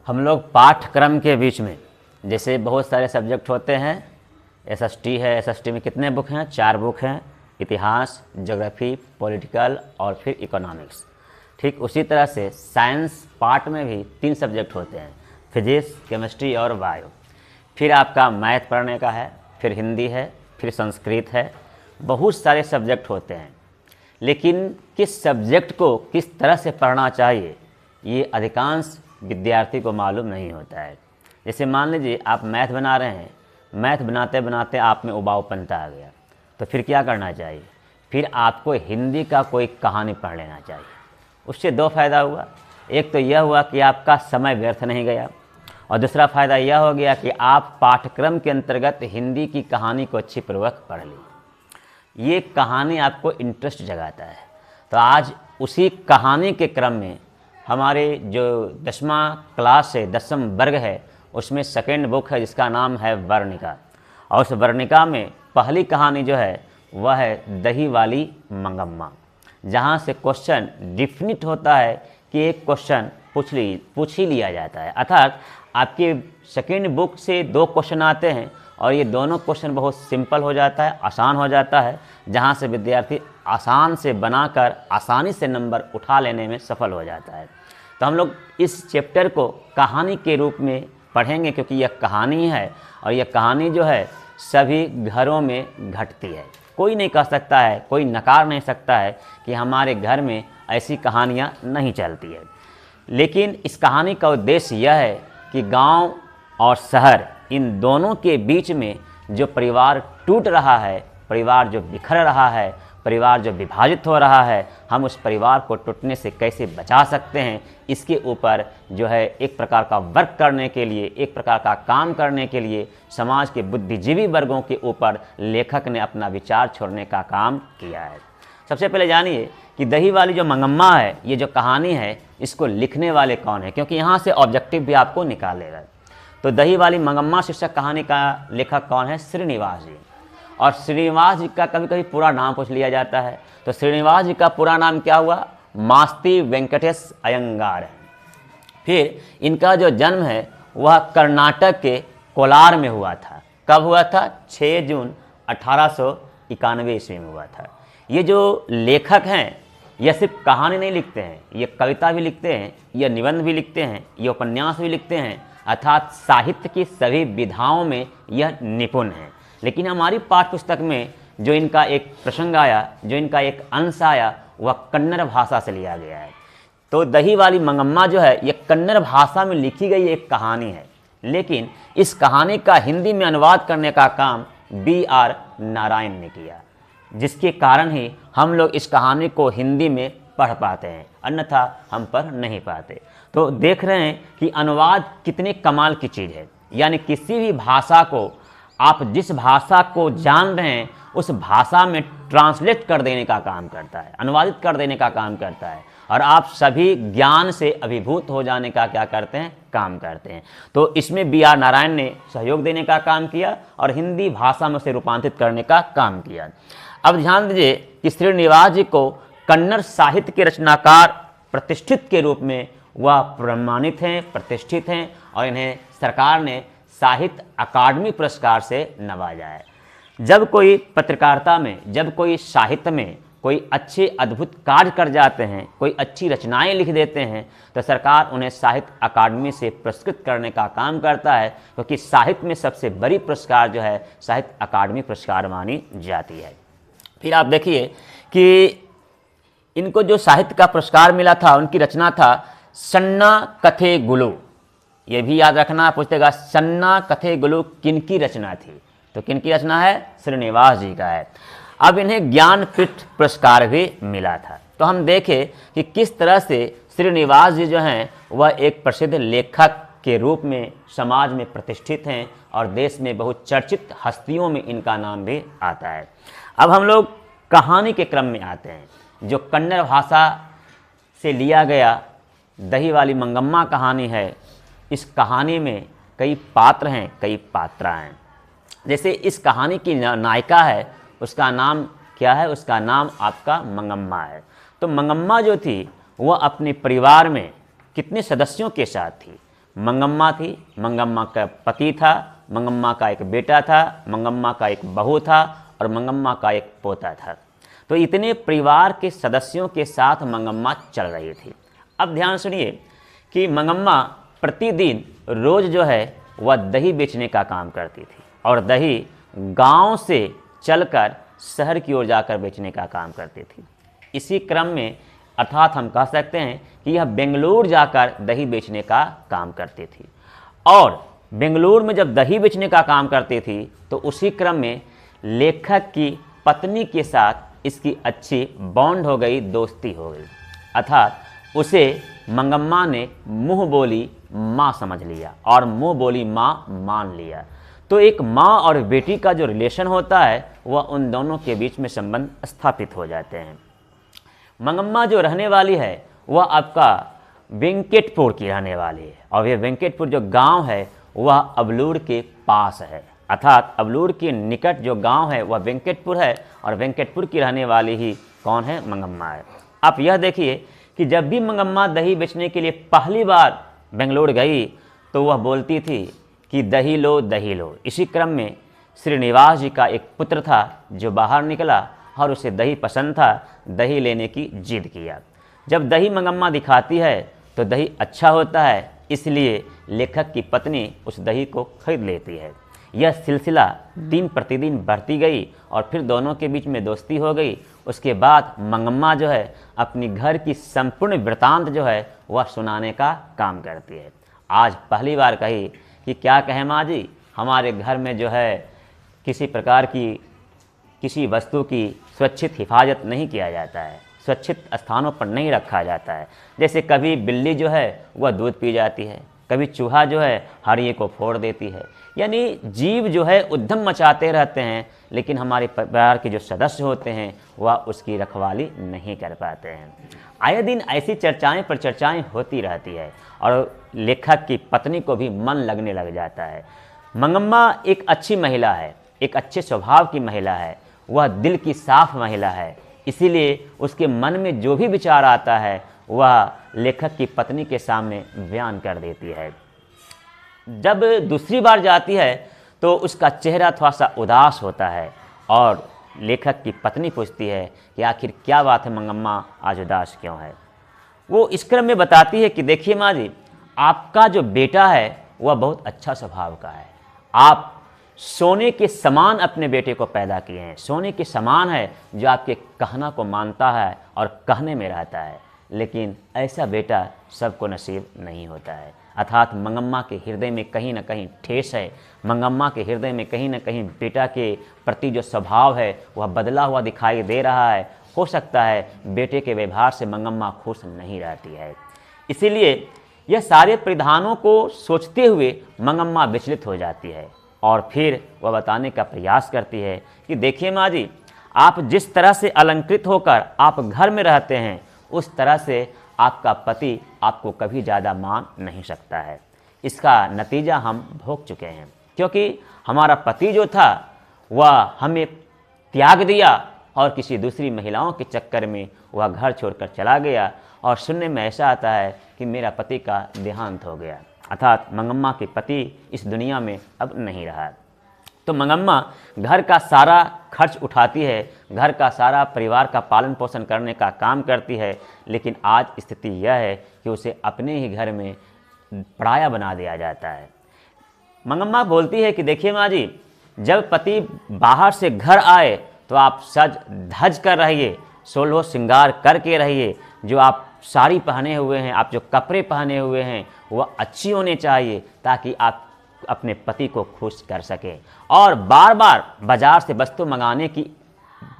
हम लोग पाठ्यक्रम के बीच में, जैसे बहुत सारे सब्जेक्ट होते हैं, एसएसटी है, एसएसटी में कितने बुक हैं? 4 बुक हैं, इतिहास, ज्योग्राफी, पॉलिटिकल और फिर इकोनॉमिक्स। ठीक उसी तरह से साइंस पार्ट में भी 3 सब्जेक्ट होते हैं, फिजिक्स, केमिस्ट्री और बायो। फिर आपका मैथ पढ़ने का है, फिर हिंदी है, फिर संस्कृत है, बहुत सारे सब्जेक्ट होते हैं। लेकिन किस सब्जेक्ट को किस तरह से पढ़ना चाहिए ये अधिकांश विद्यार्थी को मालूम नहीं होता है। जैसे मान लीजिए आप मैथ बना रहे हैं, मैथ बनाते बनाते आप में उबाऊपनता आ गया, तो फिर क्या करना चाहिए? फिर आपको हिंदी का कोई कहानी पढ़ लेना चाहिए। उससे 2 फ़ायदा हुआ। एक तो यह हुआ कि आपका समय व्यर्थ नहीं गया, और दूसरा फ़ायदा यह हो गया कि आप पाठ्यक्रम के अंतर्गत हिंदी की कहानी को अच्छी पूर्वक पढ़ ली। ये कहानी आपको इंटरेस्ट जगाता है। तो आज उसी कहानी के क्रम में हमारे जो 10वां क्लास है, 10वीं वर्ग है, उसमें सेकेंड बुक है जिसका नाम है वर्णिका। और उस वर्णिका में पहली कहानी जो है वह है दही वाली मंगम्मा, जहाँ से क्वेश्चन डिफिनिट होता है कि एक क्वेश्चन पूछ ही लिया जाता है। अर्थात आपके सेकेंड बुक से 2 क्वेश्चन आते हैं और ये दोनों क्वेश्चन बहुत सिंपल हो जाता है, आसान हो जाता है, जहाँ से विद्यार्थी आसान से बनाकर आसानी से नंबर उठा लेने में सफल हो जाता है। तो हम लोग इस चैप्टर को कहानी के रूप में पढ़ेंगे, क्योंकि यह कहानी है और यह कहानी जो है सभी घरों में घटती है। कोई नहीं कह सकता है, कोई नकार नहीं सकता है कि हमारे घर में ऐसी कहानियाँ नहीं चलती है। लेकिन इस कहानी का उद्देश्य यह है कि गांव और शहर, इन दोनों के बीच में जो परिवार टूट रहा है, परिवार जो बिखर रहा है, परिवार जो विभाजित हो रहा है, हम उस परिवार को टूटने से कैसे बचा सकते हैं, इसके ऊपर जो है एक प्रकार का वर्क करने के लिए, एक प्रकार का काम करने के लिए समाज के बुद्धिजीवी वर्गों के ऊपर लेखक ने अपना विचार छोड़ने का काम किया है। सबसे पहले जानिए कि दही वाली जो मंगम्मा है, ये जो कहानी है, इसको लिखने वाले कौन है, क्योंकि यहाँ से ऑब्जेक्टिव भी आपको निकालेगा। तो दही वाली मंगम्मा शीर्षक कहानी का लेखक कौन है? श्रीनिवास जी। और श्रीनिवास जी का कभी कभी पूरा नाम पूछ लिया जाता है, तो श्रीनिवास जी का पूरा नाम क्या हुआ? मास्ती वेंकटेश अयंगार है। फिर इनका जो जन्म है वह कर्नाटक के कोलार में हुआ था। कब हुआ था? 6 जून 1891 ईस्वी में हुआ था। ये जो लेखक हैं यह सिर्फ कहानी नहीं लिखते हैं, ये कविता भी लिखते हैं, ये निबंध भी लिखते हैं, ये उपन्यास भी लिखते हैं, अर्थात साहित्य की सभी विधाओं में यह निपुण है। लेकिन हमारी पाठ्य पुस्तक में जो इनका एक प्रसंग आया, जो इनका एक अंश आया, वह कन्नड़ भाषा से लिया गया है। तो दही वाली मंगम्मा जो है ये कन्नड़ भाषा में लिखी गई एक कहानी है, लेकिन इस कहानी का हिंदी में अनुवाद करने का काम B.R. नारायण ने किया, जिसके कारण ही हम लोग इस कहानी को हिंदी में पढ़ पाते हैं, अन्यथा हम पढ़ नहीं पाते। तो देख रहे हैं कि अनुवाद कितने कमाल की चीज़ है। यानी किसी भी भाषा को आप जिस भाषा को जान रहे हैं उस भाषा में ट्रांसलेट कर देने का काम करता है, अनुवादित कर देने का काम करता है, और आप सभी ज्ञान से अभिभूत हो जाने का क्या करते हैं? काम करते हैं। तो इसमें B.R. नारायण ने सहयोग देने का काम किया और हिंदी भाषा में उसे रूपांतरित करने का काम किया। अब ध्यान दीजिए कि श्रीनिवास जी को कन्नड़ साहित्य के रचनाकार प्रतिष्ठित के रूप में वह प्रमाणित हैं, प्रतिष्ठित हैं, और इन्हें सरकार ने साहित्य अकादमी पुरस्कार से नवाजा है। जब कोई पत्रकारिता में, जब कोई साहित्य में कोई अच्छे अद्भुत कार्य कर जाते हैं, कोई अच्छी रचनाएं लिख देते हैं, तो सरकार उन्हें साहित्य अकादमी से पुरस्कृत करने का काम करता है, क्योंकि साहित्य में सबसे बड़ी पुरस्कार जो है साहित्य अकादमी पुरस्कार मानी जाती है। फिर आप देखिए कि इनको जो साहित्य का पुरस्कार मिला था, उनकी रचना था सन्ना कथे गुलु। ये भी याद रखना, पूछेगा सन्ना कथे गुलु किनकी रचना थी? तो किनकी रचना है? श्रीनिवास जी का है। अब इन्हें ज्ञानपीठ पुरस्कार भी मिला था। तो हम देखें कि किस तरह से श्रीनिवास जी जो हैं वह एक प्रसिद्ध लेखक के रूप में समाज में प्रतिष्ठित हैं और देश में बहुत चर्चित हस्तियों में इनका नाम भी आता है। अब हम लोग कहानी के क्रम में आते हैं, जो कन्नड़ भाषा से लिया गया दही वाली मंगम्मा कहानी है। इस कहानी में कई पात्र हैं, कई पात्रा हैं। जैसे इस कहानी की नायिका है, उसका नाम क्या है? उसका नाम आपका मंगम्मा है। तो मंगम्मा जो थी वह अपने परिवार में कितने सदस्यों के साथ थी? मंगम्मा थी, मंगम्मा का पति था, मंगम्मा का एक बेटा था, मंगम्मा का एक बहू था और मंगम्मा का एक पोता था। तो इतने परिवार के सदस्यों के साथ मंगम्मा चल रही थी। अब ध्यान सुनिए कि मंगम्मा प्रतिदिन रोज़ जो है वह दही बेचने का काम करती थी और दही गांव से चलकर शहर की ओर जाकर बेचने का काम करती थी। इसी क्रम में अर्थात हम कह सकते हैं कि यह बेंगलुरु जाकर दही बेचने का काम करती थी और बेंगलुरु में जब दही बेचने का काम करती थी तो उसी क्रम में लेखक की पत्नी के साथ इसकी अच्छी बॉन्ड हो गई, दोस्ती हो गई। अर्थात उसे मंगम्मा ने मुँह बोली माँ समझ लिया और मुँह बोली माँ मान लिया। तो एक माँ और बेटी का जो रिलेशन होता है वह उन दोनों के बीच में संबंध स्थापित हो जाते हैं। मंगम्मा जो रहने वाली है वह आपका वेंकटपुर की रहने वाली है और यह वेंकटपुर जो गांव है वह अबलूर के पास है। अर्थात अबलूर के निकट जो गांव है वह वेंकटपुर है और वेंकटपुर की रहने वाली ही कौन है? मंगम्मा है। आप यह देखिए कि जब भी मंगम्मा दही बेचने के लिए पहली बार बेंगलुरु गई तो वह बोलती थी कि दही लो दही लो। इसी क्रम में श्रीनिवास जी का एक पुत्र था जो बाहर निकला और उसे दही पसंद था, दही लेने की जिद किया। जब दही मंगम्मा दिखाती है तो दही अच्छा होता है, इसलिए लेखक की पत्नी उस दही को खरीद लेती है। यह सिलसिला दिन प्रतिदिन बढ़ती गई और फिर दोनों के बीच में दोस्ती हो गई। उसके बाद मंगम्मा जो है अपनी घर की संपूर्ण वृतांत जो है वह सुनाने का काम करती है। आज पहली बार कही कि क्या कहें माँ जी, हमारे घर में जो है किसी प्रकार की किसी वस्तु की सुरक्षित हिफाजत नहीं किया जाता है, सुरक्षित स्थानों पर नहीं रखा जाता है। जैसे कभी बिल्ली जो है वह दूध पी जाती है, कभी चूहा जो है हरिये को फोड़ देती है। यानी जीव जो है उद्यम मचाते रहते हैं, लेकिन हमारे परिवार के जो सदस्य होते हैं वह उसकी रखवाली नहीं कर पाते हैं। आए दिन ऐसी चर्चाएं पर चर्चाएं होती रहती है और लेखक की पत्नी को भी मन लगने लग जाता है। मंगम्मा एक अच्छी महिला है, एक अच्छे स्वभाव की महिला है, वह दिल की साफ महिला है, इसीलिए उसके मन में जो भी विचार आता है वह लेखक की पत्नी के सामने बयान कर देती है। जब दूसरी बार जाती है तो उसका चेहरा थोड़ा सा उदास होता है और लेखक की पत्नी पूछती है कि आखिर क्या बात है मंगम्मा, आज उदास क्यों है? वो इस क्रम में बताती है कि देखिए माँ जी, आपका जो बेटा है वह बहुत अच्छा स्वभाव का है। आप सोने के समान अपने बेटे को पैदा किए हैं, सोने के समान है जो आपके कहना को मानता है और कहने में रहता है, लेकिन ऐसा बेटा सबको नसीब नहीं होता है। अर्थात मंगम्मा के हृदय में कहीं ना कहीं ठेस है, मंगम्मा के हृदय में कहीं ना कहीं बेटा के प्रति जो स्वभाव है वह बदला हुआ दिखाई दे रहा है। हो सकता है बेटे के व्यवहार से मंगम्मा खुश नहीं रहती है, इसीलिए यह सारे परिधानों को सोचते हुए मंगम्मा विचलित हो जाती है और फिर वह बताने का प्रयास करती है कि देखिए माँ जी, आप जिस तरह से अलंकृत होकर आप घर में रहते हैं उस तरह से आपका पति आपको कभी ज़्यादा मान नहीं सकता है। इसका नतीजा हम भोग चुके हैं, क्योंकि हमारा पति जो था वह हमें त्याग दिया और किसी दूसरी महिलाओं के चक्कर में वह घर छोड़कर चला गया और सुनने में ऐसा आता है कि मेरा पति का देहांत हो गया। अर्थात मंगम्मा के पति इस दुनिया में अब नहीं रहा। तो मंगम्मा घर का सारा खर्च उठाती है, घर का सारा परिवार का पालन पोषण करने का काम करती है, लेकिन आज स्थिति यह है कि उसे अपने ही घर में पराया बना दिया जाता है। मंगम्मा बोलती है कि देखिए माँ जी, जब पति बाहर से घर आए तो आप सज धज कर रहिए, सोलह श्रृंगार करके रहिए। जो आप साड़ी पहने हुए हैं, आप जो कपड़े पहने हुए हैं वह अच्छी होने चाहिए ताकि आप अपने पति को खुश कर सकें। और बार बार बाज़ार से वस्तु मंगाने की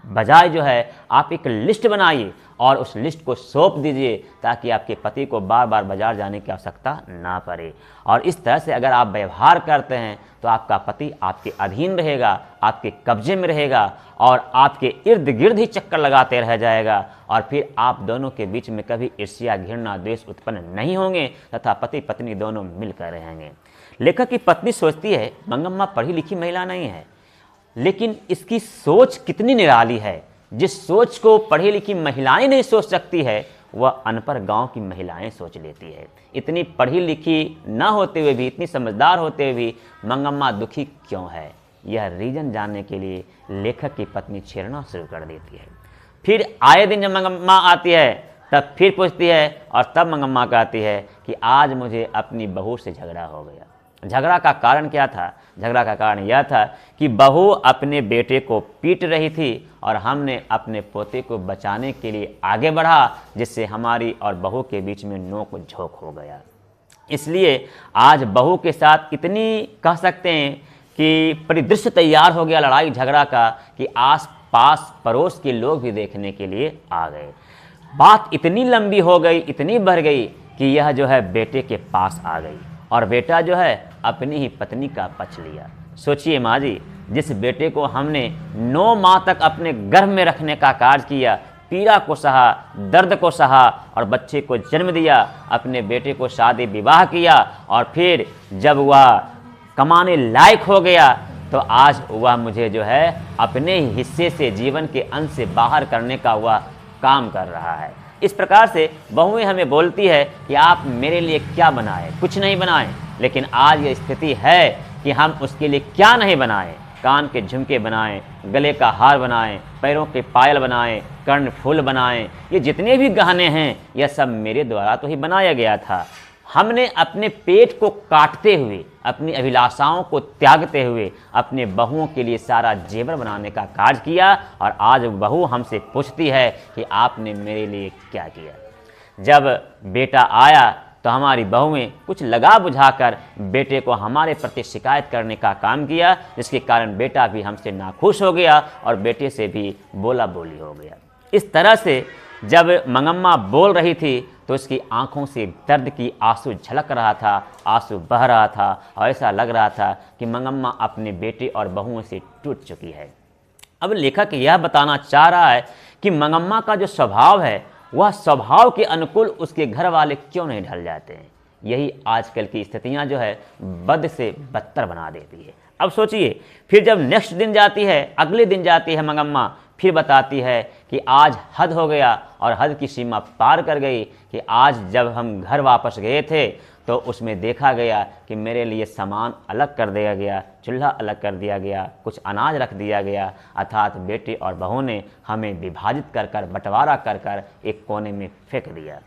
बजाय जो है आप एक लिस्ट बनाइए और उस लिस्ट को सौंप दीजिए ताकि आपके पति को बार बार बाज़ार जाने की आवश्यकता ना पड़े। और इस तरह से अगर आप व्यवहार करते हैं तो आपका पति आपके अधीन रहेगा, आपके कब्जे में रहेगा और आपके इर्द गिर्द ही चक्कर लगाते रह जाएगा और फिर आप दोनों के बीच में कभी ईर्ष्या, घृणा, द्वेष उत्पन्न नहीं होंगे तथा पति पत्नी दोनों मिलकर रहेंगे। लेखक की पत्नी सोचती है मंगम्मा पढ़ी लिखी महिला नहीं है, लेकिन इसकी सोच कितनी निराली है। जिस सोच को पढ़ी लिखी महिलाएं नहीं सोच सकती है वह अनपढ़ गांव की महिलाएं सोच लेती है। इतनी पढ़ी लिखी न होते हुए भी, इतनी समझदार होते हुए भी मंगम्मा दुखी क्यों है, यह रीज़न जानने के लिए लेखक की पत्नी छेड़ना शुरू कर देती है। फिर आए दिन जब मंगम्मा आती है तब फिर पूछती है, और तब मंगम्मा कहती है कि आज मुझे अपनी बहू से झगड़ा हो गया। झगड़ा का कारण क्या था? झगड़ा का कारण यह था कि बहू अपने बेटे को पीट रही थी और हमने अपने पोते को बचाने के लिए आगे बढ़ा, जिससे हमारी और बहू के बीच में नोक झोंक हो गया। इसलिए आज बहू के साथ इतनी कह सकते हैं कि परिदृश्य तैयार हो गया लड़ाई झगड़ा का कि आस पास पड़ोस के लोग भी देखने के लिए आ गए। बात इतनी लंबी हो गई, इतनी बढ़ गई कि यह जो है बेटे के पास आ गई और बेटा जो है अपनी ही पत्नी का पक्ष लिया। सोचिए माँ जी, जिस बेटे को हमने 9 माह तक अपने गर्भ में रखने का कार्य किया, पीड़ा को सहा, दर्द को सहा और बच्चे को जन्म दिया, अपने बेटे को शादी विवाह किया और फिर जब वह कमाने लायक हो गया तो आज वह मुझे जो है अपने ही हिस्से से, जीवन के अंश से बाहर करने का वह काम कर रहा है। इस प्रकार से बहुएं हमें बोलती है कि आप मेरे लिए क्या बनाए, कुछ नहीं बनाए, लेकिन आज ये स्थिति है कि हम उसके लिए क्या नहीं बनाए। कान के झुमके बनाएं, गले का हार बनाएं, पैरों के पायल बनाएं, कर्ण फूल बनाएं, ये जितने भी गहने हैं यह सब मेरे द्वारा तो ही बनाया गया था। हमने अपने पेट को काटते हुए, अपनी अभिलाषाओं को त्यागते हुए अपने बहुओं के लिए सारा जेवर बनाने का कार्य किया और आज बहू हमसे पूछती है कि आपने मेरे लिए क्या किया। जब बेटा आया तो हमारी बहुएं कुछ लगा बुझाकर बेटे को हमारे प्रति शिकायत करने का काम किया, जिसके कारण बेटा भी हमसे नाखुश हो गया और बेटे से भी बोला बोली हो गया। इस तरह से जब मंगम्मा बोल रही थी तो उसकी आंखों से दर्द की आंसू झलक रहा था, आंसू बह रहा था और ऐसा लग रहा था कि मंगम्मा अपने बेटे और बहुओं से टूट चुकी है। अब लेखक यह बताना चाह रहा है कि मंगम्मा का जो स्वभाव है वह स्वभाव के अनुकूल उसके घर वाले क्यों नहीं ढल जाते हैं। यही आजकल की स्थितियां जो है बद से बदतर बना देती है। अब सोचिए, फिर जब नेक्स्ट दिन जाती है, अगले दिन जाती है मंगम्मा, फिर बताती है कि आज हद हो गया और हद की सीमा पार कर गई कि आज जब हम घर वापस गए थे तो उसमें देखा गया कि मेरे लिए सामान अलग कर दिया गया, चूल्हा अलग कर दिया गया, कुछ अनाज रख दिया गया, अर्थात बेटे और बहू ने हमें विभाजित कर कर, बंटवारा कर कर एक कोने में फेंक दिया।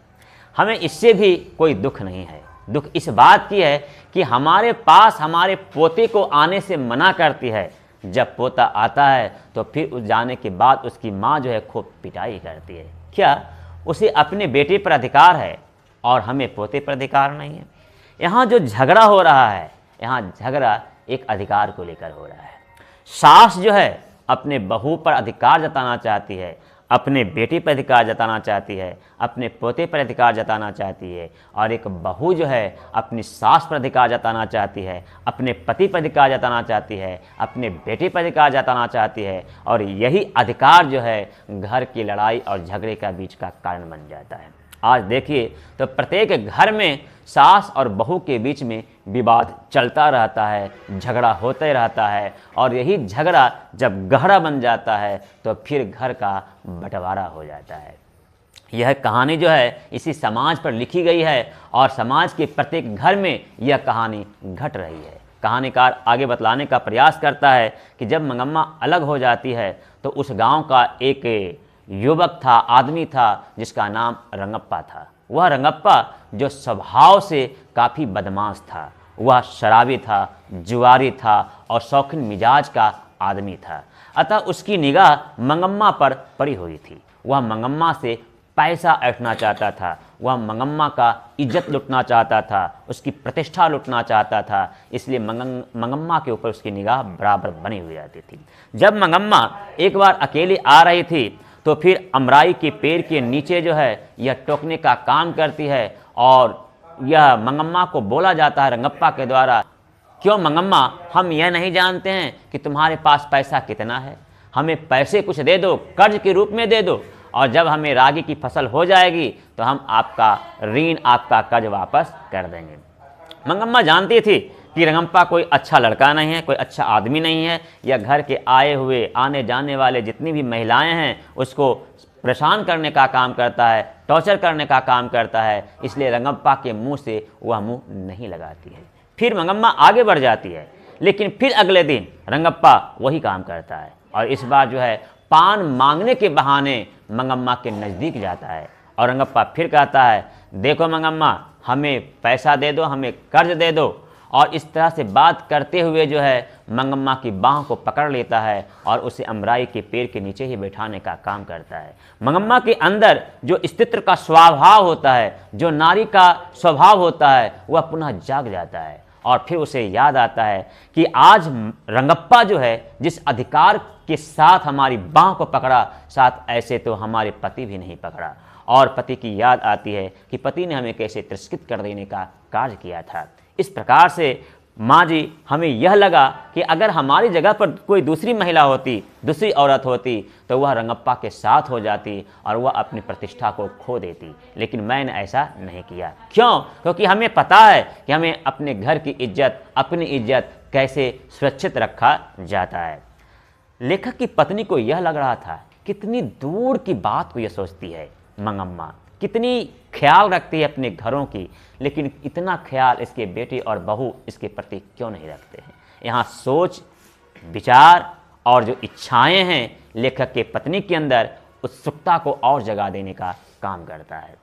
हमें इससे भी कोई दुख नहीं है। दुख इस बात की है कि हमारे पास हमारे पोते को आने से मना करती है। जब पोता आता है तो फिर उस जाने के बाद उसकी माँ जो है खूब पिटाई करती है। क्या उसे अपने बेटे पर अधिकार है और हमें पोते पर अधिकार नहीं है? यहाँ जो झगड़ा हो रहा है, यहाँ झगड़ा एक अधिकार को लेकर हो रहा है। सास जो है अपने बहू पर अधिकार जताना चाहती है, अपने बेटे पर अधिकार जताना चाहती है, अपने पोते पर अधिकार जताना चाहती है, और एक बहू जो है अपनी सास पर अधिकार जताना चाहती है, अपने पति पर अधिकार जताना चाहती है, अपने बेटे पर अधिकार जताना चाहती है, और यही अधिकार जो है घर की लड़ाई और झगड़े का बीच का कारण बन जाता है। आज देखिए तो प्रत्येक घर में सास और बहू के बीच में विवाद चलता रहता है, झगड़ा होते रहता है, और यही झगड़ा जब गहरा बन जाता है तो फिर घर का बंटवारा हो जाता है। यह कहानी जो है इसी समाज पर लिखी गई है और समाज के प्रत्येक घर में यह कहानी घट रही है। कहानीकार आगे बतलाने का प्रयास करता है कि जब मंगम्मा अलग हो जाती है तो उस गांव का एक युवक था, आदमी था, जिसका नाम रंगप्पा था। वह रंगप्पा जो स्वभाव से काफ़ी बदमाश था, वह शराबी था, जुआरी था और शौकीन मिजाज का आदमी था। अतः उसकी निगाह मंगम्मा पर पड़ी हुई थी। वह मंगम्मा से पैसा ऐंठना चाहता था, वह मंगम्मा का इज्जत लुटना चाहता था, उसकी प्रतिष्ठा लुटना चाहता था। इसलिए मंगम्मा के ऊपर उसकी निगाह बराबर बनी हुई रहती थी। जब मंगम्मा एक बार अकेले आ रही थी तो फिर अमराई के पेड़ के नीचे जो है यह टोकने का काम करती है और यह मंगम्मा को बोला जाता है रंगप्पा के द्वारा, क्यों मंगम्मा, हम यह नहीं जानते हैं कि तुम्हारे पास पैसा कितना है? हमें पैसे कुछ दे दो, कर्ज के रूप में दे दो, और जब हमें रागी की फसल हो जाएगी तो हम आपका ऋण, आपका कर्ज वापस कर देंगे। मंगम्मा जानती थी कि रंगप्पा कोई अच्छा लड़का नहीं है, कोई अच्छा आदमी नहीं है। यह घर के आए हुए आने जाने वाले जितनी भी महिलाएं हैं उसको परेशान करने का काम करता है, टॉर्चर करने का काम करता है, इसलिए रंगप्पा के मुंह से वह मुंह नहीं लगाती है। फिर मंगम्मा आगे बढ़ जाती है, लेकिन फिर अगले दिन रंगप्पा वही काम करता है और इस बार जो है पान मांगने के बहाने मंगम्मा के नज़दीक जाता है और रंगप्पा फिर कहता है, देखो मंगम्मा, हमें पैसा दे दो, हमें कर्ज दे दो। और इस तरह से बात करते हुए जो है मंगम्मा की बाह को पकड़ लेता है और उसे अमराई के पेड़ के नीचे ही बैठाने का काम करता है। मंगम्मा के अंदर जो स्त्रीत्व का स्वभाव होता है, जो नारी का स्वभाव होता है, वह पुनः जाग जाता है और फिर उसे याद आता है कि आज रंगप्पा जो है जिस अधिकार के साथ हमारी बाह को पकड़ा, साथ ऐसे तो हमारे पति भी नहीं पकड़ा। और पति की याद आती है कि पति ने हमें कैसे तिरस्कृत कर देने का कार्य किया था। इस प्रकार से माँ जी, हमें यह लगा कि अगर हमारी जगह पर कोई दूसरी महिला होती, दूसरी औरत होती, तो वह रंगप्पा के साथ हो जाती और वह अपनी प्रतिष्ठा को खो देती, लेकिन मैंने ऐसा नहीं किया। क्यों? क्योंकि हमें पता है कि हमें अपने घर की इज्जत, अपनी इज्जत कैसे सुरक्षित रखा जाता है। लेखक की पत्नी को यह लग रहा था, कितनी दूर की बात को यह सोचती है मंगम्मा, कितनी ख्याल रखती है अपने घरों की, लेकिन इतना ख्याल इसके बेटे और बहू इसके प्रति क्यों नहीं रखते हैं। यहाँ सोच, विचार और जो इच्छाएं हैं लेखक के पत्नी के अंदर उत्सुकता को और जगा देने का काम करता है।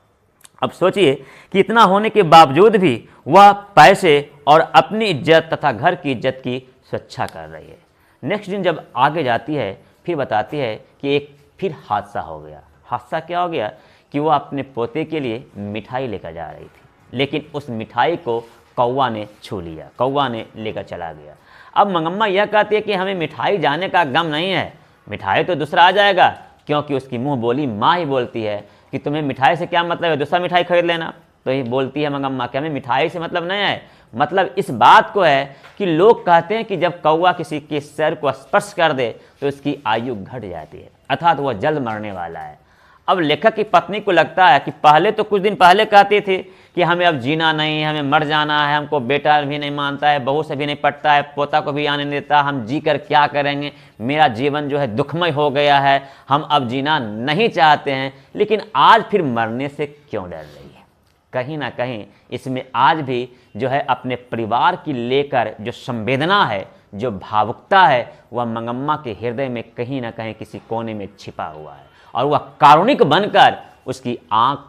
अब सोचिए कि इतना होने के बावजूद भी वह पैसे और अपनी इज्जत तथा घर की इज्जत की सुरक्षा कर रही है। नेक्स्ट दिन जब आगे जाती है, फिर बताती है कि एक फिर हादसा हो गया। हादसा क्या हो गया कि वह अपने पोते के लिए मिठाई लेकर जा रही थी, लेकिन उस मिठाई को कौवा ने छू लिया, कौवा ने लेकर चला गया। अब मंगम्मा यह कहती है कि हमें मिठाई जाने का गम नहीं है, मिठाई तो दूसरा आ जाएगा, क्योंकि उसकी मुंह बोली माँ ही बोलती है कि तुम्हें मिठाई से क्या मतलब है, दूसरा मिठाई खरीद लेना। तो ये बोलती है मंगम्मा कि हमें मिठाई से मतलब नहीं है, मतलब इस बात को है कि लोग कहते हैं कि जब कौवा किसी के सर को स्पर्श कर दे तो उसकी आयु घट जाती है, अर्थात वह जल्द मरने वाला है। अब लेखक की पत्नी को लगता है कि पहले तो कुछ दिन पहले कहती थी कि हमें अब जीना नहीं है, हमें मर जाना है, हमको बेटा भी नहीं मानता है, बहू से भी नहीं पटता है, पोता को भी आने नहीं देता, हम जी कर क्या करेंगे, मेरा जीवन जो है दुखमय हो गया है, हम अब जीना नहीं चाहते हैं। लेकिन आज फिर मरने से क्यों डर रही है? कहीं ना कहीं इसमें आज भी जो है अपने परिवार की लेकर जो संवेदना है, जो भावुकता है, वह मंगम्मा के हृदय में कहीं ना कहीं किसी कोने में छिपा हुआ है और वह कारुणिक बनकर उसकी आंख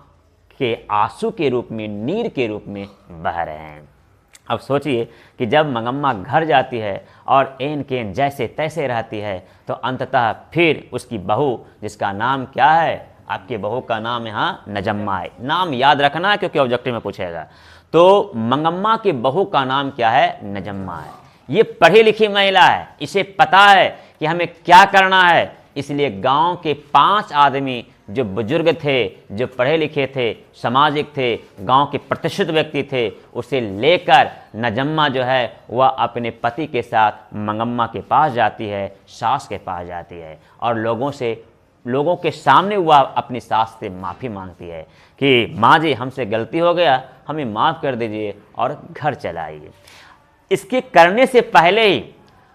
के आंसू के रूप में, नीर के रूप में बह रहे हैं। अब सोचिए कि जब मंगम्मा घर जाती है और एन केन जैसे तैसे रहती है, तो अंततः फिर उसकी बहू, जिसका नाम क्या है, आपके बहू का नाम यहाँ नजम्मा है, नाम याद रखना है क्योंकि ऑब्जेक्टिव में पूछेगा। तो मंगम्मा के बहू का नाम क्या है? नजम्मा है। ये पढ़ी लिखी महिला है, इसे पता है कि हमें क्या करना है, इसलिए गांव के 5 आदमी जो बुजुर्ग थे, जो पढ़े लिखे थे, सामाजिक थे, गांव के प्रतिष्ठित व्यक्ति थे, उसे लेकर नजम्मा जो है वह अपने पति के साथ मंगम्मा के पास जाती है, सास के पास जाती है और लोगों के सामने वह अपनी सास से माफ़ी मांगती है कि माँ जी, हमसे गलती हो गया, हमें माफ़ कर दीजिए और घर चलाइए। इसके करने से पहले ही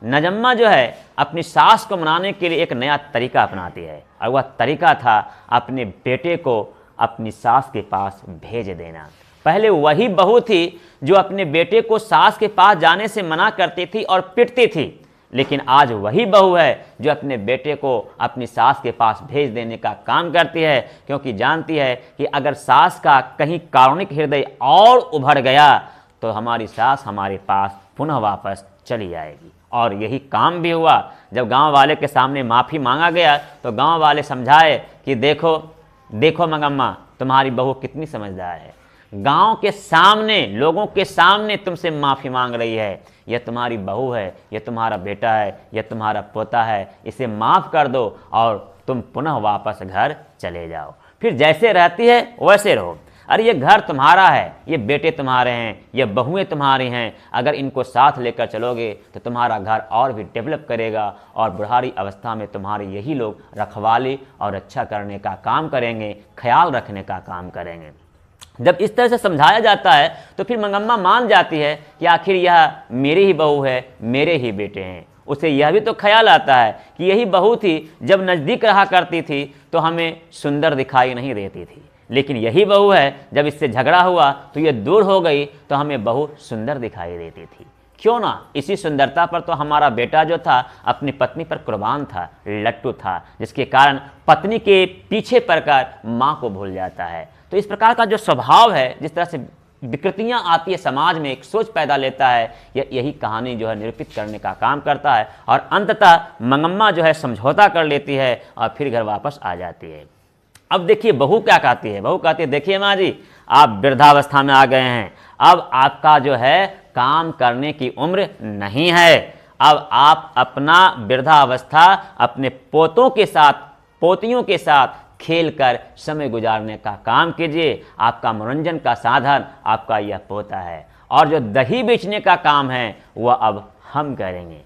नजम्मा जो है अपनी सास को मनाने के लिए एक नया तरीका अपनाती है और वह तरीका था अपने बेटे को अपनी सास के पास भेज देना। पहले वही बहू थी जो अपने बेटे को सास के पास जाने से मना करती थी और पिटती थी, लेकिन आज वही बहू है जो अपने बेटे को अपनी सास के पास भेज देने का काम करती है, क्योंकि जानती है कि अगर सास का कहीं कारुणिक हृदय और उभर गया तो हमारी सास हमारे पास पुनः वापस चली आएगी। और यही काम भी हुआ। जब गांव वाले के सामने माफ़ी मांगा गया तो गांव वाले समझाए कि देखो देखो मंगम्मा, तुम्हारी बहू कितनी समझदार है, गांव के सामने, लोगों के सामने तुमसे माफ़ी मांग रही है, यह तुम्हारी बहू है, यह तुम्हारा बेटा है, यह तुम्हारा पोता है, इसे माफ़ कर दो और तुम पुनः वापस घर चले जाओ, फिर जैसे रहती है वैसे रहो। अरे ये घर तुम्हारा है, ये बेटे तुम्हारे हैं, ये बहुएं तुम्हारी हैं, अगर इनको साथ लेकर चलोगे तो तुम्हारा घर और भी डेवलप करेगा और बुढ़ारी अवस्था में तुम्हारे यही लोग रखवाली और अच्छा करने का काम करेंगे, ख्याल रखने का काम करेंगे। जब इस तरह से समझाया जाता है तो फिर मंगम्मा मान जाती है कि आखिर यह मेरी ही बहू है, मेरे ही बेटे हैं। उसे यह भी तो ख्याल आता है कि यही बहू थी, जब नज़दीक रहा करती थी तो हमें सुंदर दिखाई नहीं देती थी, लेकिन यही बहू है, जब इससे झगड़ा हुआ तो ये दूर हो गई तो हमें बहू सुंदर दिखाई देती थी। क्यों ना, इसी सुंदरता पर तो हमारा बेटा जो था अपनी पत्नी पर कुर्बान था, लट्टू था, जिसके कारण पत्नी के पीछे पड़कर माँ को भूल जाता है। तो इस प्रकार का जो स्वभाव है, जिस तरह से विकृतियाँ आती है समाज में, एक सोच पैदा लेता है, यही कहानी जो है निरूपित करने का काम करता है। और अंततः मंगम्मा जो है समझौता कर लेती है और फिर घर वापस आ जाती है। अब देखिए बहू क्या कहती है। बहू कहती है, देखिए माँ जी, आप वृद्धावस्था में आ गए हैं, अब आपका जो है काम करने की उम्र नहीं है। अब आप अपना वृद्धावस्था अपने पोतों के साथ, पोतियों के साथ खेल कर समय गुजारने का काम कीजिए। आपका मनोरंजन का साधन आपका यह पोता है, और जो दही बेचने का काम है वह अब हम करेंगे।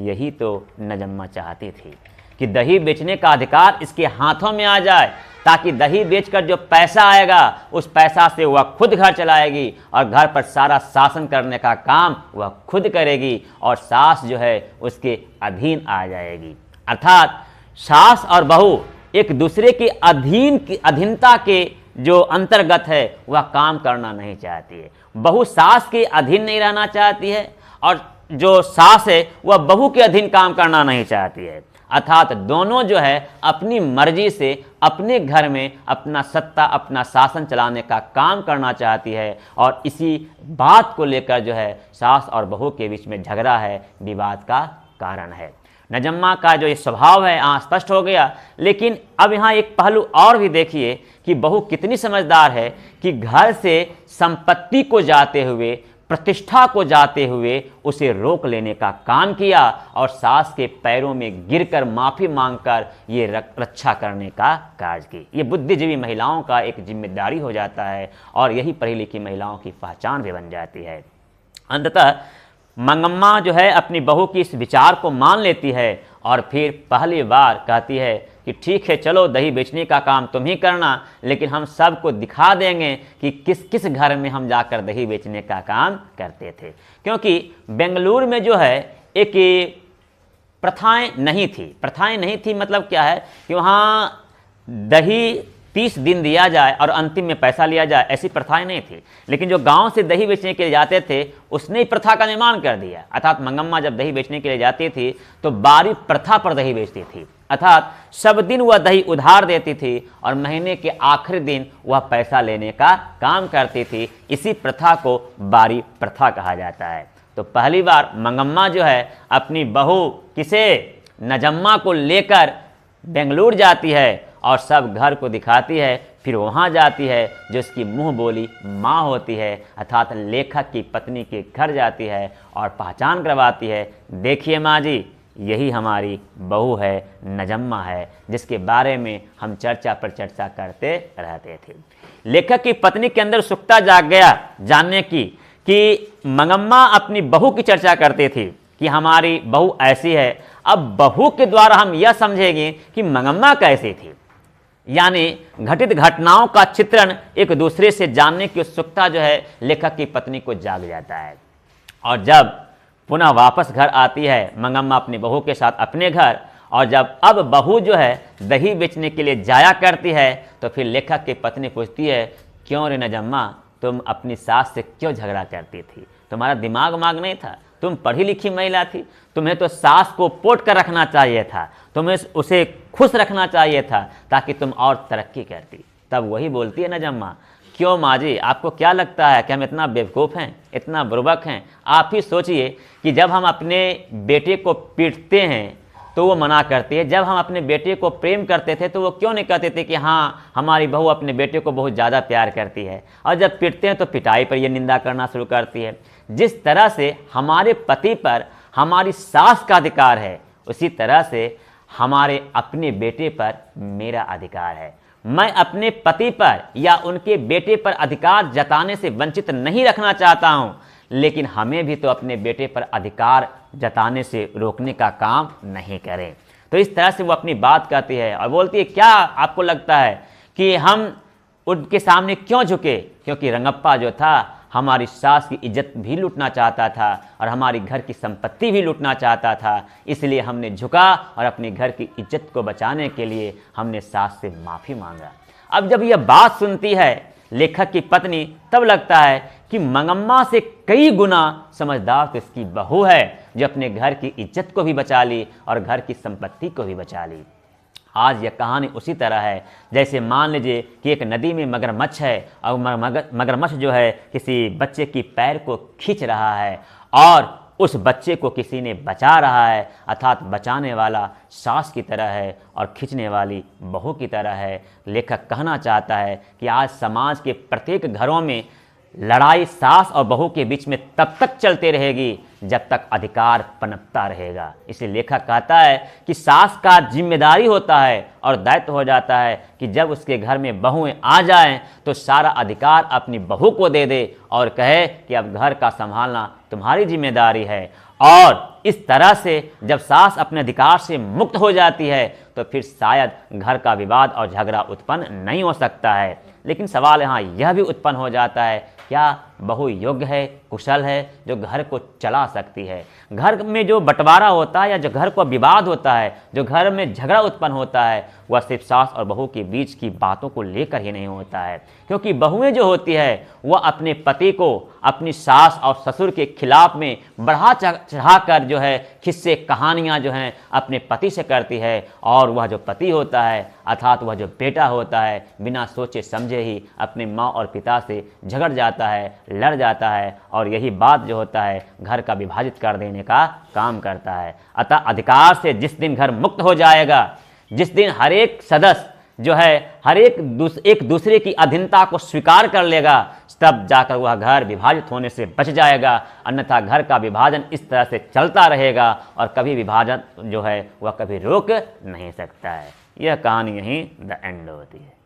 यही तो नजम्मा चाहती थी कि दही बेचने का अधिकार इसके हाथों में आ जाए, ताकि दही बेचकर जो पैसा आएगा उस पैसा से वह खुद घर चलाएगी और घर पर सारा शासन करने का काम वह खुद करेगी, और सास जो है उसके अधीन आ जाएगी। अर्थात सास और बहू एक दूसरे के अधीनता के जो अंतर्गत है वह काम करना नहीं चाहती है। बहू सास के अधीन नहीं रहना चाहती है, और जो सास है वह बहू के अधीन काम करना नहीं चाहती है। अर्थात दोनों जो है अपनी मर्जी से अपने घर में अपना सत्ता, अपना शासन चलाने का काम करना चाहती है, और इसी बात को लेकर जो है सास और बहू के बीच में झगड़ा है, विवाद का कारण है। नजम्मा का जो ये स्वभाव है यहाँ स्पष्ट हो गया। लेकिन अब यहाँ एक पहलू और भी देखिए कि बहू कितनी समझदार है कि घर से संपत्ति को जाते हुए, प्रतिष्ठा को जाते हुए उसे रोक लेने का काम किया, और सास के पैरों में गिरकर माफ़ी मांगकर ये रक्षा करने का कार्य की। ये बुद्धिजीवी महिलाओं का एक जिम्मेदारी हो जाता है, और यही पढ़ी लिखी महिलाओं की पहचान भी बन जाती है। अंततः मंगम्मा जो है अपनी बहू की इस विचार को मान लेती है, और फिर पहली बार कहती है कि ठीक है, चलो दही बेचने का काम तुम ही करना, लेकिन हम सबको दिखा देंगे कि किस किस घर में हम जाकर दही बेचने का काम करते थे। क्योंकि बेंगलुरु में जो है एक प्रथाएं नहीं थी। मतलब क्या है कि वहाँ दही 30 दिन दिया जाए और अंतिम में पैसा लिया जाए, ऐसी प्रथाएं नहीं थी। लेकिन जो गांव से दही बेचने के लिए जाते थे उसने ही प्रथा का निर्माण कर दिया। अर्थात मंगम्मा जब दही बेचने के लिए जाती थी तो बारी प्रथा पर दही बेचती थी। अर्थात सब दिन वह दही उधार देती थी और महीने के आखिरी दिन वह पैसा लेने का काम करती थी। इसी प्रथा को बारी प्रथा कहा जाता है। तो पहली बार मंगम्मा जो है अपनी बहू किसे, नजम्मा को लेकर बेंगलुरु जाती है और सब घर को दिखाती है। फिर वहाँ जाती है जो उसकी मुँह बोली माँ होती है, अर्थात लेखक की पत्नी के घर जाती है और पहचान करवाती है। देखिए माँ जी, यही हमारी बहू है, नजम्मा है, जिसके बारे में हम चर्चा पर चर्चा करते रहते थे। लेखक की पत्नी के अंदर उत्सुकता जाग गया जानने की कि मंगम्मा अपनी बहू की चर्चा करती थी कि हमारी बहू ऐसी है। अब बहू के द्वारा हम यह समझेंगे कि मंगम्मा कैसी थी, यानी घटित घटनाओं का चित्रण एक दूसरे से जानने की उत्सुकता जो है लेखक की पत्नी को जाग जाता है। और जब पुनः वापस घर आती है मंगम्मा अपनी बहू के साथ अपने घर, और जब अब बहू जो है दही बेचने के लिए जाया करती है तो फिर लेखक की पत्नी पूछती है, क्यों रे नजम्मा, तुम अपनी सास से क्यों झगड़ा करती थी? तुम्हारा दिमाग नहीं था? तुम पढ़ी लिखी महिला थी, तुम्हें तो सास को पोट कर रखना चाहिए था, तुम्हें उसे खुश रखना चाहिए था ताकि तुम और तरक्की करती। तब वही बोलती है नजम्मा, क्यों माँ जी, आपको क्या लगता है कि हम इतना बेवकूफ़ हैं, इतना बुर्बक हैं? आप ही सोचिए कि जब हम अपने बेटे को पीटते हैं तो वो मना करती है, जब हम अपने बेटे को प्रेम करते थे तो वो क्यों नहीं कहते थे कि हाँ हमारी बहू अपने बेटे को बहुत ज़्यादा प्यार करती है, और जब पीटते हैं तो पिटाई पर ये निंदा करना शुरू करती है। जिस तरह से हमारे पति पर हमारी सास का अधिकार है, उसी तरह से हमारे अपने बेटे पर मेरा अधिकार है। मैं अपने पति पर या उनके बेटे पर अधिकार जताने से वंचित नहीं रखना चाहता हूं, लेकिन हमें भी तो अपने बेटे पर अधिकार जताने से रोकने का काम नहीं करें। तो इस तरह से वो अपनी बात कहती है और बोलती है, क्या आपको लगता है कि हम उनके सामने क्यों झुके? क्योंकि रंगप्पा जो था हमारी सास की इज्जत भी लूटना चाहता था और हमारी घर की संपत्ति भी लूटना चाहता था, इसलिए हमने झुका और अपने घर की इज्जत को बचाने के लिए हमने सास से माफ़ी मांगा। अब जब यह बात सुनती है लेखक की पत्नी, तब लगता है कि मंगम्मा से कई गुना समझदार तो इसकी बहू है, जो अपने घर की इज्जत को भी बचा ली और घर की संपत्ति को भी बचा ली। आज यह कहानी उसी तरह है जैसे मान लीजिए कि एक नदी में मगरमच्छ है और मगरमच्छ जो है किसी बच्चे की पैर को खींच रहा है और उस बच्चे को किसी ने बचा रहा है, अर्थात बचाने वाला सास की तरह है और खींचने वाली बहू की तरह है। लेखक कहना चाहता है कि आज समाज के प्रत्येक घरों में लड़ाई सास और बहू के बीच में तब तक चलती रहेगी जब तक अधिकार पनपता रहेगा। इसलिए लेखक कहता है कि सास का जिम्मेदारी होता है और दायित्व हो जाता है कि जब उसके घर में बहुएं आ जाएं तो सारा अधिकार अपनी बहू को दे दे और कहे कि अब घर का संभालना तुम्हारी जिम्मेदारी है। और इस तरह से जब सास अपने अधिकार से मुक्त हो जाती है तो फिर शायद घर का विवाद और झगड़ा उत्पन्न नहीं हो सकता है। लेकिन सवाल यहाँ यह भी उत्पन्न हो जाता है, क्या बहू योग्य है, कुशल है, जो घर को चला सकती है? घर में जो बंटवारा होता है या जो घर को विवाद होता है, जो घर में झगड़ा उत्पन्न होता है, वह सिर्फ सास और बहू के बीच की बातों को लेकर ही नहीं होता है, क्योंकि बहुएं जो होती है वह अपने पति को अपनी सास और ससुर के खिलाफ में बढ़ा चढ़ा कर जो है किस्से कहानियाँ जो हैं अपने पति से करती है। और वह जो पति होता है अर्थात वह जो बेटा होता है बिना सोचे समझे ही अपने माँ और पिता से झगड़ जाता है, लड़ जाता है और यही बात जो होता है घर का विभाजित कर देने का काम करता है। अतः अधिकार से जिस दिन घर मुक्त हो जाएगा, जिस दिन हर एक सदस्य जो है एक दूसरे की अधीनता को स्वीकार कर लेगा, तब जाकर वह घर विभाजित होने से बच जाएगा। अन्यथा घर का विभाजन इस तरह से चलता रहेगा और कभी विभाजन जो है वह कभी रोक नहीं सकता है। यह कहानी यहीं द एंड होती है।